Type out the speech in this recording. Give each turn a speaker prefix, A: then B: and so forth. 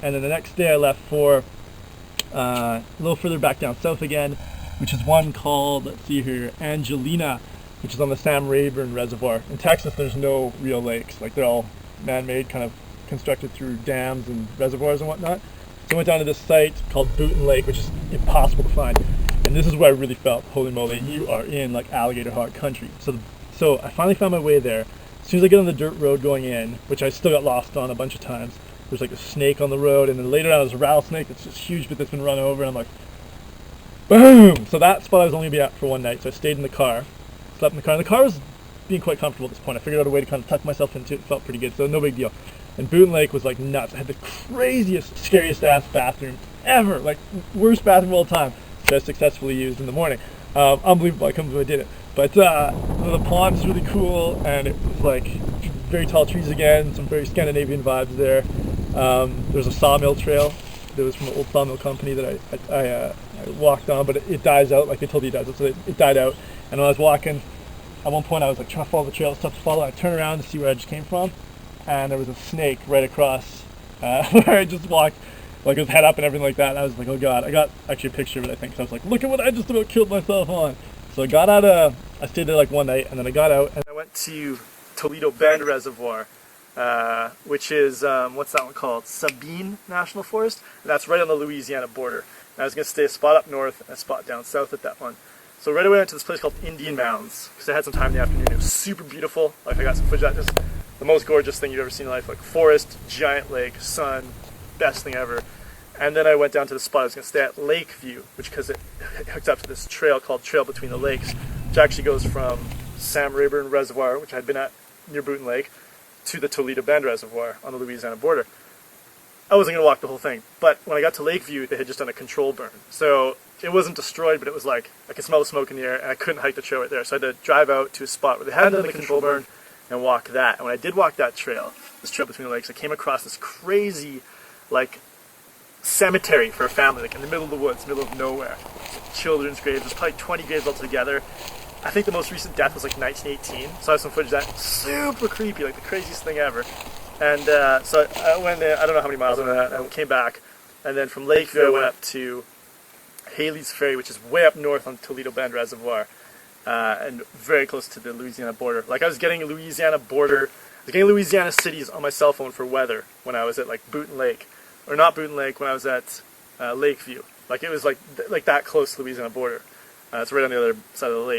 A: and then the next day I left for a little further back down south again, which is one called, let's see here, Angelina, which is on the Rayburn Reservoir. In Texas, there's no real lakes. Like, they're all man-made, kind of constructed through dams and reservoirs and whatnot. So I went down to this site called Boonton Lake, which is impossible to find. And this is where I really felt, holy moly, you are in like alligator hog country. So I finally found my way there. As soon as I get on the dirt road going in, which I still got lost on a bunch of times, there's like a snake on the road, and then later on there's a rattlesnake that's just huge, but that's been run over, and I'm like, boom! So that spot I was only going to be at for one night, so I stayed in the car, slept in the car, and the car was being quite comfortable at this point. I figured out a way to kind of tuck myself into it. It felt pretty good, so no big deal. And Boonton Lake was like nuts. I had the craziest, scariest ass bathroom ever, like worst bathroom of all time, that I successfully used in the morning. Unbelievable, I can't believe I did it. But the pond was really cool, and it was like very tall trees again, some very Scandinavian vibes there. There's a sawmill trail that was from an old sawmill company that I walked on, but it dies out, like they told you it does. So it died out, and when I was walking, at one point I was like trying to follow the trail, tough to follow. I turned around to see where I just came from, and there was a snake right across where I just walked, like with head up and everything like that. And I was like, oh god. I got actually a picture of it, I think. So I was like, look at what I just about killed myself on. So I got out I stayed there like one night, and then I got out and I went to Toledo-Bend Reservoir, which is, what's that one called? Sabine National Forest, and that's right on the Louisiana border. And I was going to stay a spot up north and a spot down south at that one. So right away I went to this place called Indian Mounds, because I had some time in the afternoon. It was super beautiful. Like, I got some footage of that. Just the most gorgeous thing you've ever seen in life. Like forest, giant lake, sun, best thing ever. And then I went down to the spot I was going to stay at, Lakeview, which, because it hooked up to this trail called Trail Between the Lakes, which actually goes from Rayburn Reservoir, which I had been at near Boonton Lake, to the Toledo-Bend Reservoir on the Louisiana border. I wasn't going to walk the whole thing, but when I got to Lakeview, they had just done a control burn. So it wasn't destroyed, but it was like, I could smell the smoke in the air, and I couldn't hike the trail right there. So I had to drive out to a spot where they hadn't done the control burn and walk that. And when I did walk that trail, this trail between the lakes, I came across this crazy, like, cemetery for a family, like in the middle of the woods, middle of nowhere. Children's graves. There's probably 20 graves altogether. I think the most recent death was like 1918, so I have some footage of that. Super creepy, like the craziest thing ever. And so I went there, I don't know how many miles on that, I came back, and then from Lakeview I went up to Haley's Ferry, which is way up north on Toledo-Bend Reservoir, and very close to the Louisiana border. Like, I was getting Louisiana cities on my cell phone for weather when I was at like Boonton Lake, or not Boonton Lake, when I was at Lakeview. Like, it was like that close to the Louisiana border. It's right on the other side of the lake.